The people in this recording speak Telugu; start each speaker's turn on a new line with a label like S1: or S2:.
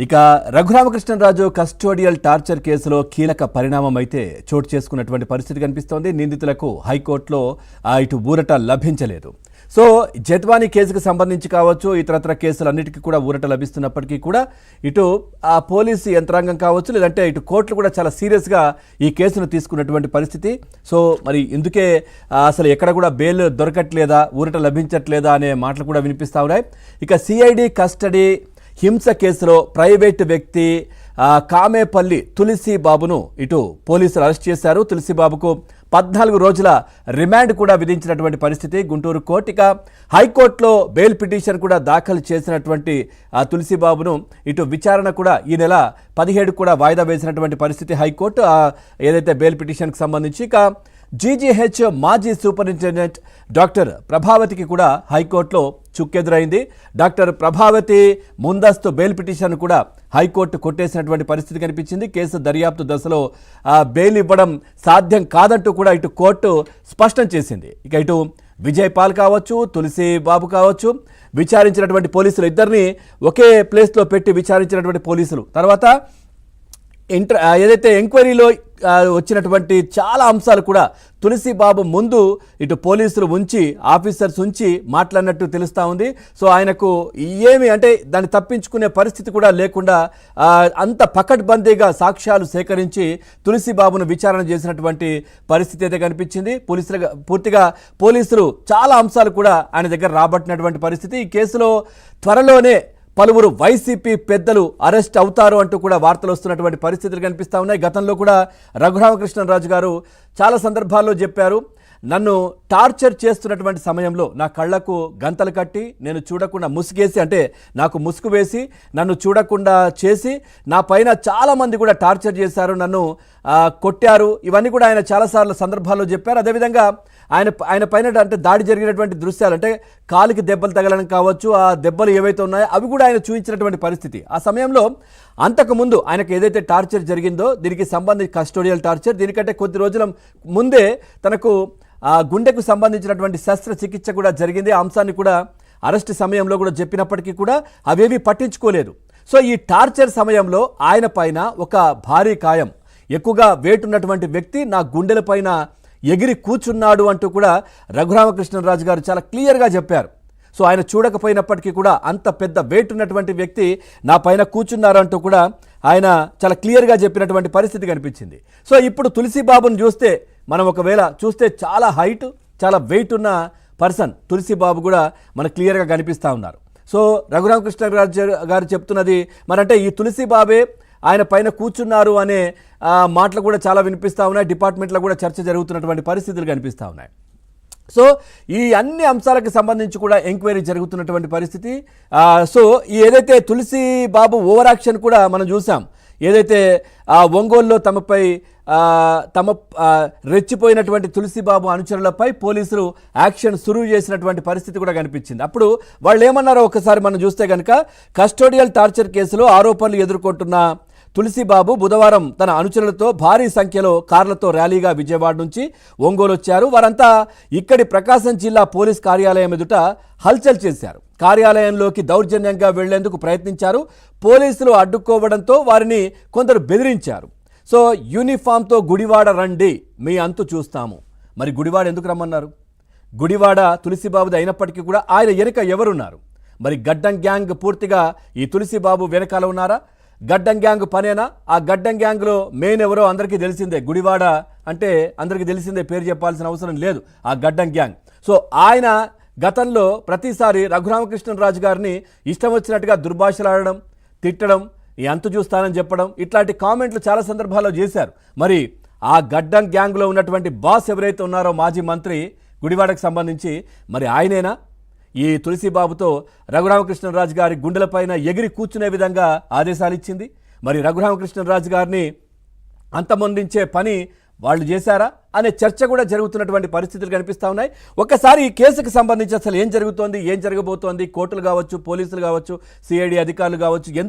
S1: ఇక రఘురామకృష్ణరాజు కస్టోడియల్ టార్చర్ కేసులో కీలక పరిణామం అయితే చోటు చేసుకున్నటువంటి పరిస్థితి కనిపిస్తోంది. నిందితులకు హైకోర్టులో ఇటు ఊరట లభించలేదు. సో జత్వానీ కేసుకు సంబంధించి కావచ్చు, ఇతరత్ర కేసులన్నిటికీ కూడా ఊరట లభిస్తున్నప్పటికీ కూడా ఇటు ఆ పోలీసు యంత్రాంగం కావచ్చు, లేదంటే ఇటు కోర్టులు కూడా చాలా సీరియస్గా ఈ కేసును తీసుకున్నటువంటి పరిస్థితి. సో మరి ఇందుకే అసలు ఎక్కడ కూడా బెయిల్ దొరకట్లేదా, ఊరట లభించట్లేదా అనే మాటలు కూడా వినిపిస్తా ఉన్నాయి. ఇక సిఐడి కస్టడీ హింస కేసులో ప్రైవేటు వ్యక్తి కామేపల్లి తులసి బాబును ఇటు పోలీసులు అరెస్ట్ చేశారు. తులసి బాబుకు 14 రోజుల రిమాండ్ కూడా విధించినటువంటి పరిస్థితి గుంటూరు కోర్టు. ఇక హైకోర్టులో బెయిల్ పిటిషన్ కూడా దాఖలు చేసినటువంటి తులసి బాబును ఇటు విచారణ కూడా ఈ నెల 17 కూడా వాయిదా వేసినటువంటి పరిస్థితి హైకోర్టు ఏదైతే బెయిల్ పిటిషన్కి సంబంధించి. ఇక జీజీహెచ్ మాజీ సూపరింటెండెంట్ డాక్టర్ ప్రభావతికి కూడా హైకోర్టులో చుక్కెదురైంది. డాక్టర్ ప్రభావతి ముందస్తు బెయిల్ పిటిషన్ కూడా హైకోర్టు కొట్టేసినటువంటి పరిస్థితి కనిపించింది. కేసు దర్యాప్తు దశలో బెయిల్ ఇవ్వడం సాధ్యం కాదంటూ కూడా ఇటు కోర్టు స్పష్టం చేసింది. ఇక ఇటు విజయ్ పాల్ కావచ్చు, తులసి బాబు కావచ్చు, విచారించినటువంటి పోలీసులు ఇద్దరిని ఒకే ప్లేస్లో పెట్టి విచారించినటువంటి పోలీసులు తర్వాత ఏదైతే ఎంక్వైరీలో వచ్చినటువంటి చాలా అంశాలు కూడా తులసి బాబు ముందు ఇటు పోలీసులు ఉంచి, ఆఫీసర్స్ ఉంచి మాట్లాడినట్టు తెలుస్తూ ఉంది. సో ఆయనకు ఏమి అంటే దాన్ని తప్పించుకునే పరిస్థితి కూడా లేకుండా అంత పకడ్బందీగా సాక్ష్యాలు సేకరించి తులసి బాబును విచారణ చేసినటువంటి పరిస్థితి అయితే కనిపించింది. పూర్తిగా పోలీసులు చాలా అంశాలు కూడా ఆయన దగ్గర రాబట్టినటువంటి పరిస్థితి. ఈ కేసులో త్వరలోనే పలువురు వైసీపీ పెద్దలు అరెస్ట్ అవుతారు అంటూ కూడా వార్తలు వస్తున్నటువంటి పరిస్థితులు కనిపిస్తూ ఉన్నాయి. గతంలో కూడా రఘురామకృష్ణరాజు గారు చాలా సందర్భాల్లో చెప్పారు, నన్ను టార్చర్ చేస్తున్నటువంటి సమయంలో నా కళ్ళకు గంతలు కట్టి నేను చూడకుండా ముసుగేసి, అంటే నాకు ముసుగు వేసి నన్ను చూడకుండా చేసి నా పైన చాలామంది కూడా టార్చర్ చేశారు, నన్ను కొట్టారు. ఇవన్నీ కూడా ఆయన చాలాసార్లు సందర్భాల్లో చెప్పారు. అదేవిధంగా ఆయన పైన అంటే దాడి జరిగినటువంటి దృశ్యాలు, అంటే కాలికి దెబ్బలు తగలడం కావచ్చు, ఆ దెబ్బలు ఏవైతే ఉన్నాయో అవి కూడా ఆయన చూపించినటువంటి పరిస్థితి. ఆ సమయంలో అంతకుముందు ఆయనకు ఏదైతే టార్చర్ జరిగిందో దీనికి సంబంధించి కస్టోడియల్ టార్చర్, దీనికంటే కొద్ది రోజుల ముందే తనకు గుండెకు సంబంధించినటువంటి శస్త్రచికిత్స కూడా జరిగింది. ఆ అంశాన్ని కూడా అరెస్ట్ సమయంలో కూడా చెప్పినప్పటికీ కూడా అవేవి పట్టించుకోలేదు. సో ఈ టార్చర్ సమయంలో ఆయన పైన ఒక భారీ కాయం, ఎక్కువగా వెయిట్ ఉన్నటువంటి వ్యక్తి నా గుండెల పైన ఎగిరి కూర్చున్నాడు అంటూ కూడా రఘురామకృష్ణరాజు గారు చాలా క్లియర్గా చెప్పారు. సో ఆయన చూడకపోయినప్పటికీ కూడా అంత పెద్ద వెయిట్ ఉన్నటువంటి వ్యక్తి నా పైన కూర్చున్నారు అంటూ కూడా ఆయన చాలా క్లియర్గా చెప్పినటువంటి పరిస్థితి కనిపించింది. సో ఇప్పుడు తులసి బాబును చూస్తే మనం ఒకవేళ చూస్తే చాలా హైట్, చాలా వెయిట్ ఉన్న పర్సన్ తులసి బాబు కూడా మనకు క్లియర్గా కనిపిస్తూ ఉన్నారు. సో రఘురామకృష్ణరాజు గారు చెప్తున్నది మరంటే ఈ తులసి బాబే ఆయన పైన కూర్చున్నారు అనే మాటలు కూడా చాలా వినిపిస్తూ ఉన్నాయి. డిపార్ట్మెంట్లో కూడా చర్చ జరుగుతున్నటువంటి పరిస్థితులు కనిపిస్తూ ఉన్నాయి. సో ఈ అన్ని అంశాలకు సంబంధించి కూడా ఎంక్వైరీ జరుగుతున్నటువంటి పరిస్థితి. సో ఏదైతే తులసి బాబు ఓవర్ యాక్షన్ కూడా మనం చూసాం, ఏదైతే ఒంగోలులో తమపై రెచ్చిపోయినటువంటి తులసి బాబు అనుచరులపై పోలీసులు యాక్షన్ సురువు చేసినటువంటి పరిస్థితి కూడా కనిపించింది. అప్పుడు వాళ్ళు ఏమన్నారో ఒకసారి మనం చూస్తే కనుక, కస్టోడియల్ టార్చర్ కేసులో ఆరోపణలు ఎదుర్కొంటున్న తులసి బాబు బుధవారం తన అనుచరులతో భారీ సంఖ్యలో కార్లతో ర్యాలీగా విజయవాడ నుంచి ఒంగోలు వచ్చారు. వారంతా ఇక్కడి ప్రకాశం జిల్లా పోలీస్ కార్యాలయం ఎదుట హల్చల్ చేశారు. కార్యాలయంలోకి దౌర్జన్యంగా వెళ్లేందుకు ప్రయత్నించారు. పోలీసులు అడ్డుకోవడంతో వారిని కొందరు బెదిరించారు. సో యూనిఫామ్తో గుడివాడ రండి, మీ అంతు చూస్తాము. మరి గుడివాడ ఎందుకు రమ్మన్నారు? గుడివాడ తులసిబాబుది అయినప్పటికీ కూడా ఆయన వెనుక ఎవరున్నారు? మరి గడ్డం గ్యాంగ్ పూర్తిగా ఈ తులసిబాబు వెనకాల ఉన్నారా? గడ్డం గ్యాంగ్ పనేనా? ఆ గడ్డం గ్యాంగ్లో మెయిన్ ఎవరో అందరికీ తెలిసిందే. గుడివాడ అంటే అందరికీ తెలిసిందే, పేరు చెప్పాల్సిన అవసరం లేదు ఆ గడ్డం గ్యాంగ్. సో ఆయన గతంలో ప్రతిసారి రఘురామకృష్ణరాజు గారిని ఇష్టం వచ్చినట్టుగా దుర్భాషలాడడం, తిట్టడం, ఈ అంతు చూస్తానని చెప్పడం, ఇట్లాంటి కామెంట్లు చాలా సందర్భాల్లో చేశారు. మరి ఆ గడ్డం గ్యాంగ్లో ఉన్నటువంటి బాస్ ఎవరైతే ఉన్నారో మాజీ మంత్రి గుడివాడకు సంబంధించి, మరి ఆయనేనా ఈ తులసి బాబుతో రఘురామకృష్ణరాజు గారి గుండెలపైన ఎగిరి కూర్చునే విధంగా ఆదేశాలు ఇచ్చింది? మరి రఘురామకృష్ణరాజు గారిని అంతమొందించే పని వాళ్ళు చేశారా అనే చర్చ కూడా జరుగుతున్నటువంటి పరిస్థితులు కనిపిస్తూ ఉన్నాయి. ఒకసారి ఈ కేసుకు సంబంధించి అసలు ఏం జరుగుతోంది, ఏం జరగబోతోంది, కోర్టులు కావచ్చు, పోలీసులు కావచ్చు, సిఐడి అధికారులు కావచ్చు,